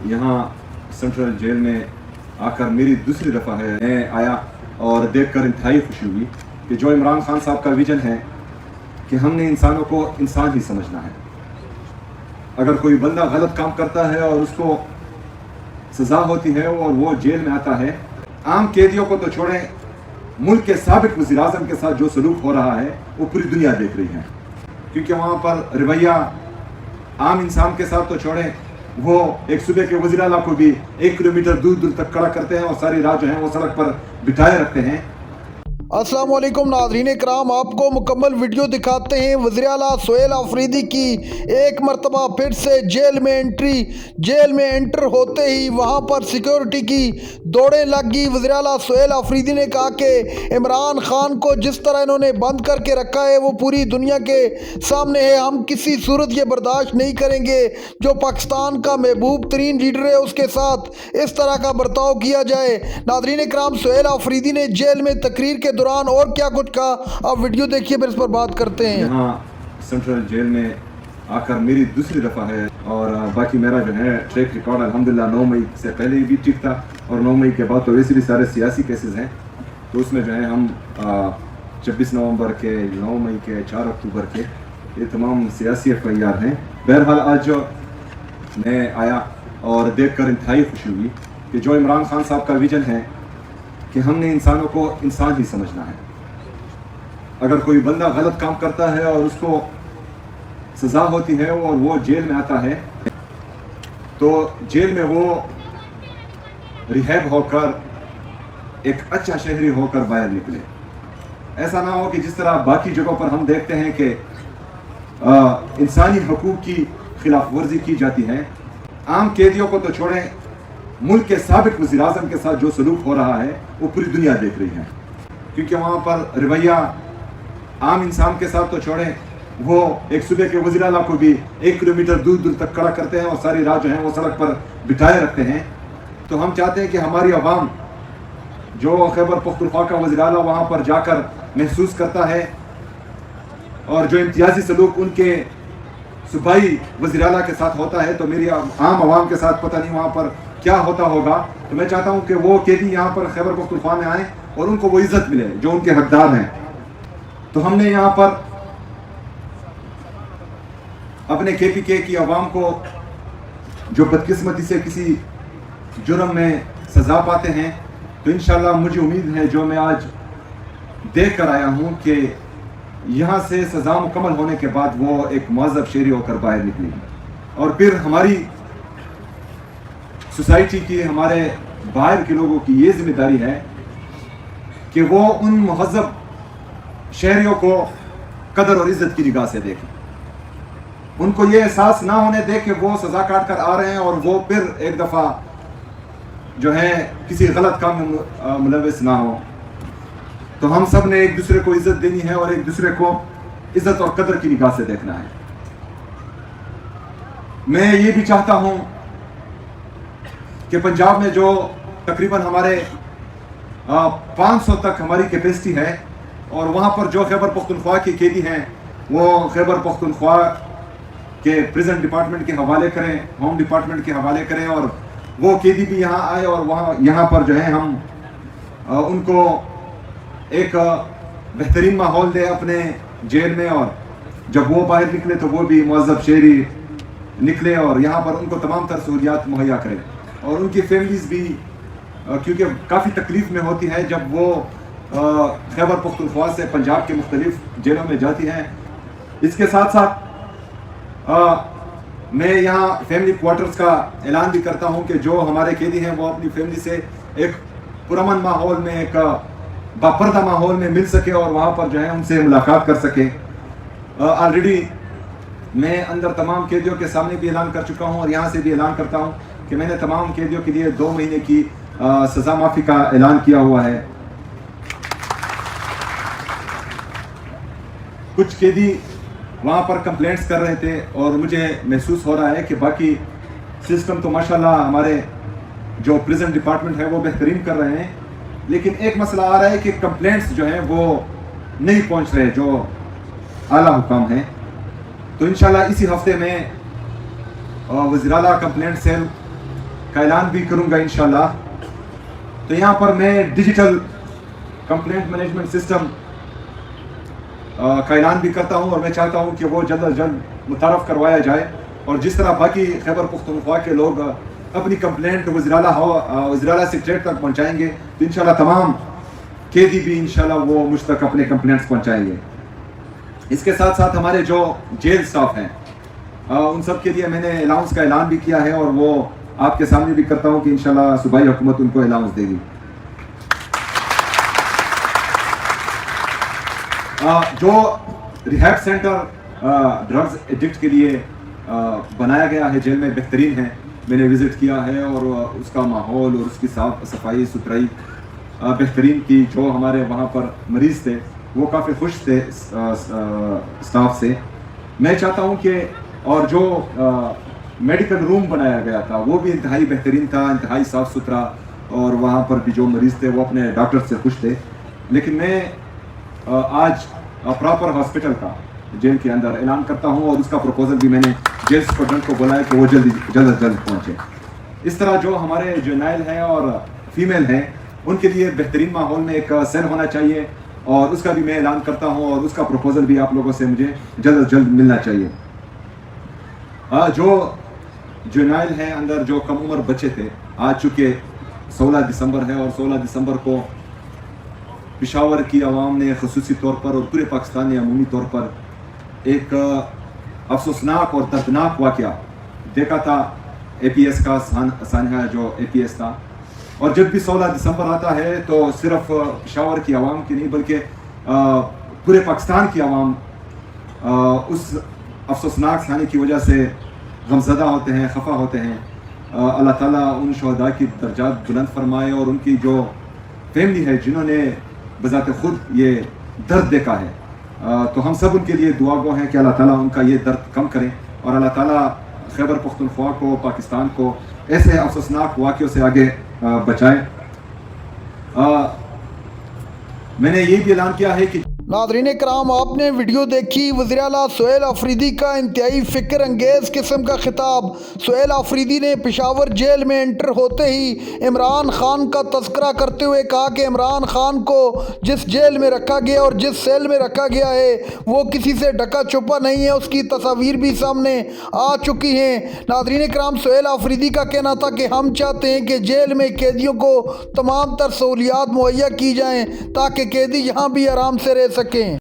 यहाँ central jail में आकर मेरी दूसरी दफ़ा है मैं आया और देखकर इंतहाई खुशी हुई कि जो इमरान खान साहब का विजन है कि हमने इंसानों को इंसान ही समझना है। अगर कोई बंदा गलत काम करता है और उसको सज़ा होती है और वो जेल में आता है, आम कैदियों को तो छोड़ें, मुल्क के साबिक वज़ीर आज़म के साथ जो सलूक हो रहा है वो पूरी दुनिया देख रही है, क्योंकि वहाँ पर रवैया आम इंसान के साथ तो छोड़ें, वो एक सूबे के वज़ीर आला को भी 1 किलोमीटर दूर दूर तक खड़ा करते हैं और सारी रात जो है वो सड़क पर बिठाए रखते हैं। अस्सलाम वालेकुम नाज़रीन इकराम, आपको मुकम्मल वीडियो दिखाते हैं। वज़ीर आला सोहेल आफरीदी की एक मरतबा फिर से जेल में एंट्री। जेल में एंटर होते ही वहां पर सिक्योरिटी की दौड़ें लग गई। वज़ीर आला सोहेल आफरीदी ने कहा कि इमरान खान को जिस तरह इन्होंने बंद करके रखा है वो पूरी दुनिया के सामने है। हम किसी सूरत ये बर्दाश्त नहीं करेंगे जो पाकिस्तान का महबूब तरीन लीडर है उसके साथ इस तरह का बर्ताव किया जाए। नाज़रीन इकराम, सोहेल आफरीदी ने जेल में तकरीर के दौरान और क्या कुछ कहा, आप वीडियो देखिए, फिर इस पर बात करते हैं। यहाँ सेंट्रल जेल में आकर मेरी दूसरी दफ़ा है और बाकी मेरा जो है ट्रैक रिकॉर्ड अल्हम्दुलिल्लाह 9 मई से पहले भी ठीक था और 9 मई के बाद तो वैसे भी सारे सियासी केसेस हैं, तो उसमें जो है हम 26 नवंबर के, 9 मई के, 4 अक्टूबर के ये तमाम सियासी FIR हैं। बहरहाल आज जो मैं आया और देखकर इंतहाई खुशी हुई कि जो इमरान खान साहब का विजन है कि हमने इंसानों को इंसान ही समझना है। अगर कोई बंदा गलत काम करता है और उसको सज़ा होती है और वो जेल में आता है, तो जेल में वो रिहैब होकर एक अच्छा शहरी होकर बाहर निकले। ऐसा ना हो कि जिस तरह बाकी जगहों पर हम देखते हैं कि इंसानी हकूक़ की खिलाफ वर्जी की जाती है। आम कैदियों को तो छोड़ें, मुल्क के साबिक वज़ीर आज़म के साथ जो सलूक हो रहा है वो पूरी दुनिया देख रही है, क्योंकि वहाँ पर रवैया आम इंसान के साथ तो छोड़ें, वो एक सूबे के वज़ीर आला को भी 1 किलोमीटर दूर दूर तक खड़ा करते हैं और सारी रात जो है वो सड़क पर बिठाए रखते हैं। तो हम चाहते हैं कि हमारी आवाम जो खैबर पख्तूनख्वा का वज़ीर आला वहाँ पर जाकर महसूस करता है और जो इम्तियाजी सलूक उनके सूबाई वज़ीर आला के साथ होता है, तो मेरी आम आवाम के साथ पता नहीं वहाँ पर क्या होता होगा। तो मैं चाहता हूँ कि वो कैदी यहाँ पर खैबर पख्तूनख्वा में आए और उनको वो इज़्ज़त मिले जो उनके हकदार हैं। तो हमने यहाँ पर अपने KPK की आवाम को जो बदकिस्मती से किसी जुर्म में सज़ा पाते हैं, तो इंशाअल्लाह मुझे उम्मीद है जो मैं आज देख कर आया हूँ कि यहाँ से सज़ा मुकम्मल होने के बाद वो एक मुअज़्ज़ब शहरी होकर बाहर निकलेंगे और फिर हमारी सोसाइटी की, हमारे बाहर के लोगों की ये जिम्मेदारी है कि वो उन मुहज़्ज़ब शहरियों को कदर और इज़्ज़त की निगाह से देखें। उनको ये एहसास ना होने दे कि वो सज़ा काट कर आ रहे हैं और वो फिर एक दफ़ा जो है किसी गलत काम में मुलव्वस ना हो। तो हम सब ने एक दूसरे को इज़्ज़त देनी है और एक दूसरे को इज़्ज़त और कदर की निगाह से देखना है। मैं ये भी चाहता हूँ कि पंजाब में जो तकरीबन हमारे 500 तक हमारी कैपेसिटी है और वहाँ पर जो खैबर पख्तूनख्वा के कैदी हैं वो खैबर पख्तूनख्वा के प्रिजन डिपार्टमेंट के हवाले करें, होम डिपार्टमेंट के हवाले करें और वो कैदी भी यहाँ आए और वहाँ यहाँ पर जो है हम उनको एक बेहतरीन माहौल दें अपने जेल में, और जब वो बाहर निकले तो वो भी मुअज़्ज़ब शहरी निकले और यहाँ पर उनको तमाम तर सहूलियात मुहैया करें और उनकी फैमिलीज़ भी, क्योंकि काफ़ी तकलीफ़ में होती है जब वो खैबर पख्तूनख्वा से पंजाब के मुख्तलिफ जेलों में जाती हैं। इसके साथ साथ मैं यहाँ फैमिली क्वार्टर्स का ऐलान भी करता हूँ कि जो हमारे कैदी हैं वो अपनी फैमिली से एक पुरअमन माहौल में, एक बापर्दा माहौल में मिल सके और वहाँ पर जो है उनसे मुलाकात कर सके। ऑलरेडी मैं अंदर तमाम कैदियों के सामने भी ऐलान कर चुका हूँ और यहाँ से भी ऐलान करता हूँ कि मैंने तमाम कैदियों के लिए 2 महीने की सज़ा माफ़ी का ऐलान किया हुआ है। कुछ कैदी वहाँ पर कंप्लेंट्स कर रहे थे और मुझे महसूस हो रहा है कि बाकी सिस्टम तो माशाल्लाह हमारे जो प्रिजन डिपार्टमेंट है वो बेहतरीन कर रहे हैं, लेकिन एक मसला आ रहा है कि कंप्लेंट्स जो हैं वो नहीं पहुँच रहे जो आला हुकाम हैं। तो इंशाल्लाह इसी हफ्ते में वज़ीर आला कंप्लेंट सेल का ऐलान भी करूँगा इंशाल्लाह। तो यहाँ पर मैं डिजिटल कंप्लेंट मैनेजमेंट सिस्टम का ऐलान भी करता हूँ और मैं चाहता हूँ कि वो जल्द अज जल्द मुतारफ़ करवाया जाए। और जिस तरह बाकी खैबर पख्तूनख्वा के लोग अपनी कंप्लेंट वज़ीर आला सेक्रेटरीट तक पहुँचाएँगे, तो इंशाल्लाह तमाम कैदी भी इंशाल्लाह वो मुझ तक अपने कंप्लेंट्स पहुँचाएँगे। इसके साथ साथ हमारे जो जेल स्टाफ हैं उन सब के लिए मैंने अलाउंस का ऐलान भी किया है और वो आपके सामने भी करता हूँ कि इंशाल्लाह सूबाई हुकूमत उनको अलाउंस देगी। जो रिहैब सेंटर ड्रग्स एडिक्ट के लिए बनाया गया है जेल में बेहतरीन है, मैंने विज़िट किया है और उसका माहौल और उसकी साफ सफाई सुथराई बेहतरीन की। जो हमारे वहाँ पर मरीज़ थे वो काफ़ी खुश थे स्टाफ से। मैं चाहता हूँ कि और जो मेडिकल रूम बनाया गया था वो भी इंतहाई बेहतरीन था, इंतहाई साफ़ सुथरा, और वहाँ पर भी जो मरीज़ थे वो अपने डॉक्टर से खुश थे। लेकिन मैं आज प्रॉपर हॉस्पिटल का जेल के अंदर ऐलान करता हूँ और उसका प्रपोजल भी मैंने जेल स्टूडेंट को बोला है कि वो जल्द पहुँचे। इस तरह जो हमारे जर्नैल हैं और फीमेल हैं उनके लिए बेहतरीन माहौल में एक सेल होना चाहिए और उसका भी मैं ऐलान करता हूँ और उसका प्रपोजल भी आप लोगों से मुझे जल्द अज जल्द मिलना चाहिए। जो जर्नैल हैं अंदर जो कम उम्र बच्चे थे, आज चूँकि 16 दिसंबर है और 16 दिसंबर को पेशावर की आवाम ने ख़ुसूसी तौर पर और पूरे पाकिस्तान ने अमूमी तौर पर एक अफसोसनाक और दर्दनाक वाक़या देखा था। APS का सानहा जो APS था, और जब भी 16 दिसंबर आता है तो सिर्फ पेशावर की आवाम की नहीं बल्कि पूरे पाकिस्तान की आवाम उस अफसोसनाक सानी की वजह से गमज़दा होते हैं, खफा होते हैं। अल्लाह ताला उन शहदा की दर्जात बुलंद फरमाए और उनकी जो फैमिली है जिन्होंने बज़ात खुद ये दर्द देखा है, तो हम सब उनके लिए दुआ गो हैं कि अल्लाह ताला उनका ये दर्द कम करें और अल्लाह ताला खैबर पख्तूनख्वा को, पाकिस्तान को ऐसे अफसोसनाक वाक़यों से आगे बचाए। मैंने ये भी ऐलान किया है कि नाज़रीन कराम, आपने वीडियो देखी वज़ीर आला सोहेल आफरीदी का इंतहाई फ़िक्र अंगेज़ किस्म का खिताब। सोहेल आफरीदी ने पेशावर जेल में एंटर होते ही इमरान खान का तज़किरा करते हुए कहा कि इमरान खान को जिस जेल में रखा गया और जिस सेल में रखा गया है वो किसी से ढका छुपा नहीं है, उसकी तस्वीर भी सामने आ चुकी हैं। नाज़रीन कराम, सोहेल आफरीदी का कहना था कि हम चाहते हैं कि जेल में कैदियों को तमाम तर सहूलियात मुहैया की जाएँ ताकि कैदी यहाँ भी आराम से रह सकें।